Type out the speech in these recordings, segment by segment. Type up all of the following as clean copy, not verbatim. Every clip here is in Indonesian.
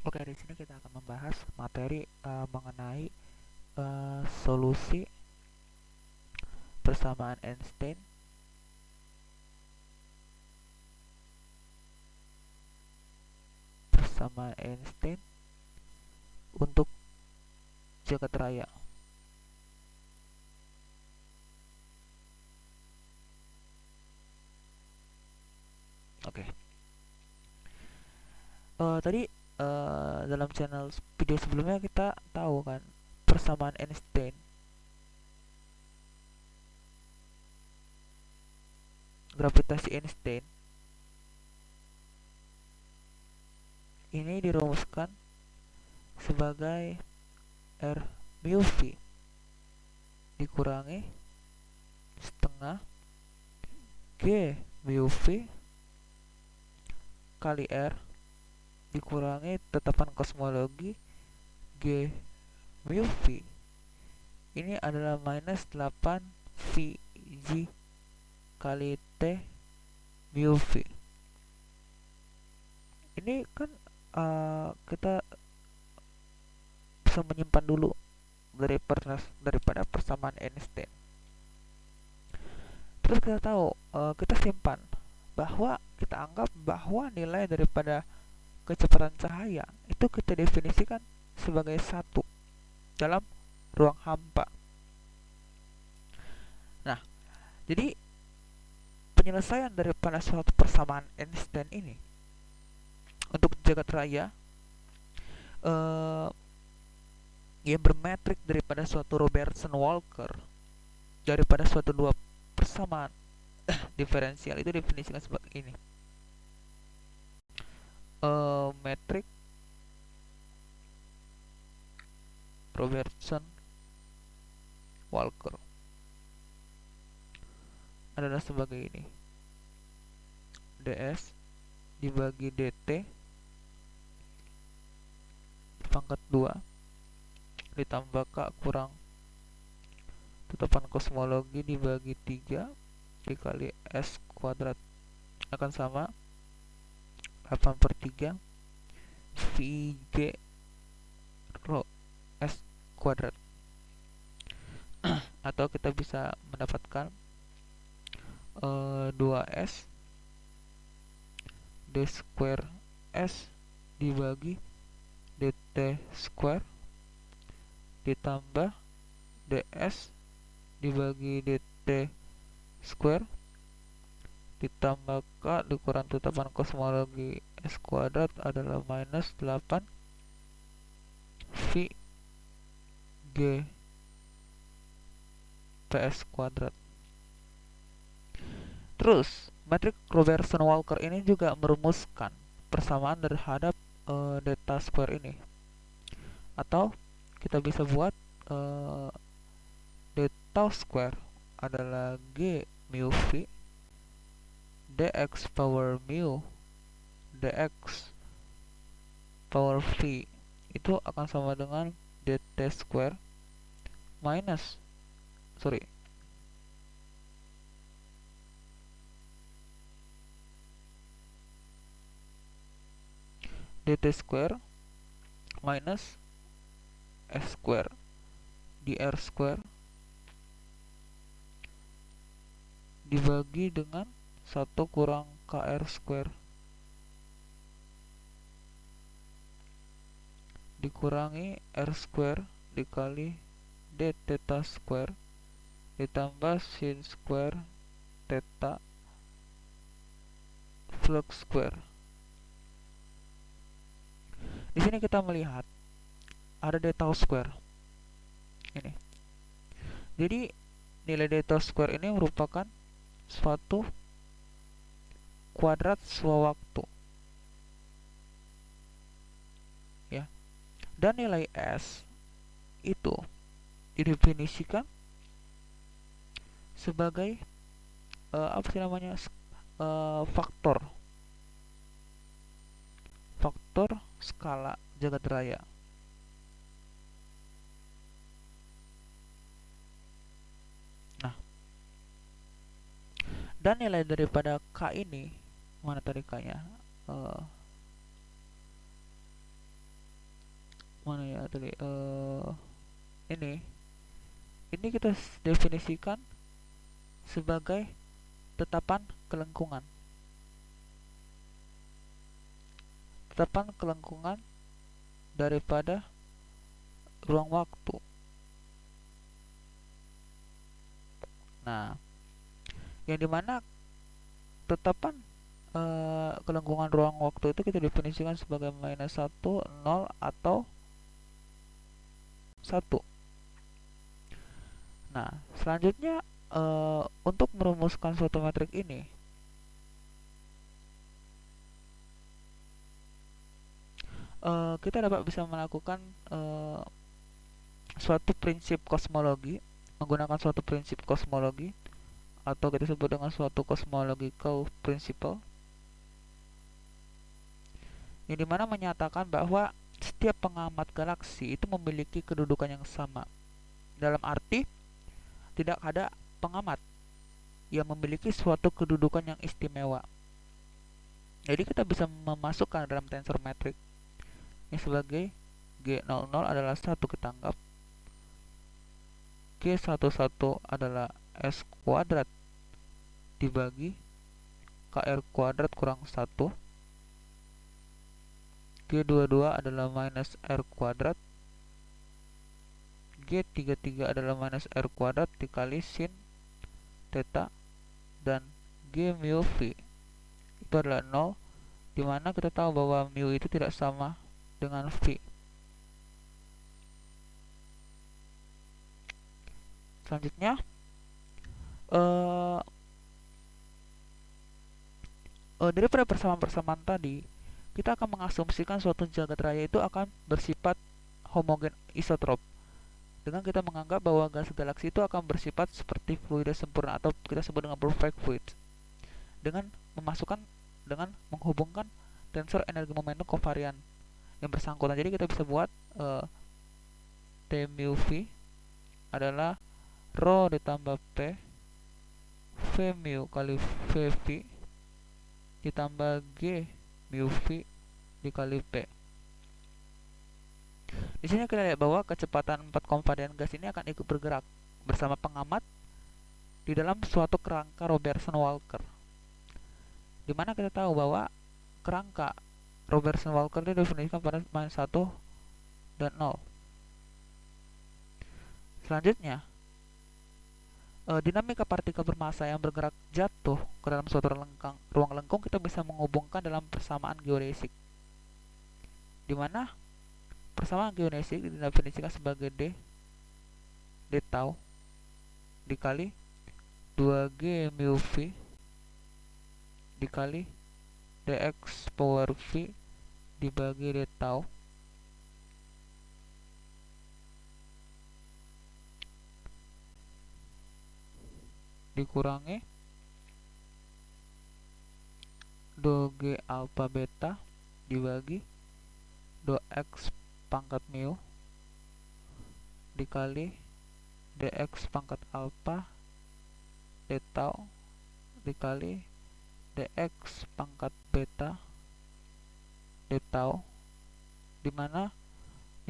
Oke, di sini kita akan membahas materi mengenai solusi persamaan Einstein untuk jagat raya. Oke, tadi dalam channel video sebelumnya kita tahu kan persamaan Einstein, gravitasi Einstein ini dirumuskan sebagai R mu V dikurangi setengah G mu V kali R dikurangi tetapan kosmologi G mu V. Ini adalah minus 8 VG kali T mu V. Ini kan kita bisa menyimpan dulu daripada persamaan Einstein. Terus kita tahu, kita simpan bahwa kita anggap bahwa nilai daripada kecepatan cahaya itu kita definisikan sebagai 1 dalam ruang hampa. Nah, jadi penyelesaian daripada suatu persamaan Einstein ini untuk jagat raya yang bermetrik daripada suatu Robertson-Walker daripada suatu dua persamaan diferensial itu definisikan sebagai ini. Metrik Robertson-Walker adalah sebagai ini: ds dibagi dt pangkat 2 ditambah k kurang tetapan kosmologi dibagi 3 dikali s kuadrat akan sama 8/3 VG rho s kuadrat. Atau kita bisa mendapatkan 2s d square s dibagi dt square ditambah ds dibagi dt square ditambah k dikurang tetapan kosmologi s kuadrat adalah minus 8 V G ps kuadrat. Terus metrik Robertson-Walker ini juga merumuskan persamaan terhadap delta square ini, atau kita bisa buat delta square adalah G mu V dx power mu dx power V itu akan sama dengan dt square minus dt square minus s square dr square dibagi dengan 1 kurang kr square dikurangi r square dikali d theta square ditambah sin square theta flux square. Di sini kita melihat ada d tau square ini. Jadi nilai d tau square ini merupakan suatu kuadrat sewaktu ya. Dan nilai s itu didefinisikan sebagai apa sih namanya, faktor skala jagat raya. Nah, dan nilai daripada k ini, mana tadi k nya, mana ya tadi, ini ini kita definisikan sebagai tetapan kelengkungan. Tetapan kelengkungan daripada ruang waktu. Nah, yang dimana tetapan kelengkungan ruang waktu itu kita definisikan sebagai minus 1, 0, atau 1. Nah, selanjutnya untuk merumuskan suatu metrik ini, kita dapat bisa melakukan suatu prinsip kosmologi, menggunakan suatu prinsip kosmologi, atau kita sebut dengan suatu cosmological principle, yang dimana menyatakan bahwa setiap pengamat galaksi itu memiliki kedudukan yang sama. Dalam arti, tidak ada pengamat yang memiliki suatu kedudukan yang istimewa. Jadi kita bisa memasukkan dalam tensor metrik ini sebagai G00 adalah 1 kita anggap, G11 adalah S kuadrat dibagi KR kuadrat kurang 1, G22 adalah minus R kuadrat, G33 adalah minus R kuadrat dikali sin theta, dan G mu V itu adalah 0, dimana kita tahu bahwa mu itu tidak sama dengan V. Selanjutnya, daripada persamaan-persamaan tadi, kita akan mengasumsikan suatu jagat raya itu akan bersifat homogen isotrop, dengan kita menganggap bahwa gas galaksi itu akan bersifat seperti fluida sempurna atau kita sebut dengan perfect fluid, dengan menghubungkan tensor energi momentum kovarian yang bersangkutan. Jadi kita bisa buat T mu V adalah rho ditambah P V mu kali VV ditambah G mu V dikali P. Di sini kita lihat bahwa kecepatan 4 konvarian gas ini akan ikut bergerak bersama pengamat di dalam suatu kerangka Robertson-Walker, di mana kita tahu bahwa kerangka Robertson-Walker didefinisikan pada minus 1 dan 0. Selanjutnya, dinamika partikel bermassa yang bergerak jatuh ke dalam suatu ruang lengkung kita bisa menghubungkan dalam persamaan geodesik, di mana persamaan geodesik didefinisikan sebagai d tau dikali 2G mu V dikali dx power V dibagi d tau dikurangi 2G alpha beta dibagi 2x pangkat mu dikali dx pangkat alpha d tau dikali dx pangkat beta d tau, dimana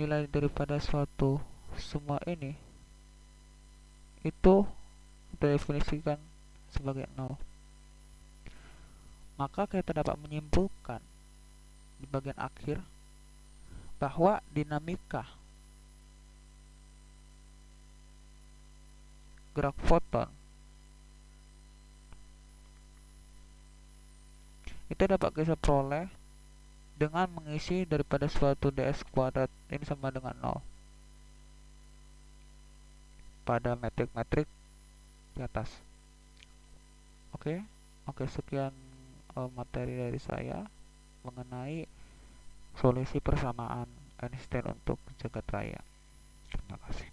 nilai daripada suatu semua ini itu kita definisikan sebagai 0. Maka kita dapat menyimpulkan di bagian akhir bahwa dinamika gerak foton itu dapat kita peroleh dengan mengisi daripada suatu ds kuadrat ini sama dengan 0 pada metrik-metrik di atas. Oke, sekian materi dari saya mengenai solusi persamaan Einstein untuk jagat raya. Terima kasih.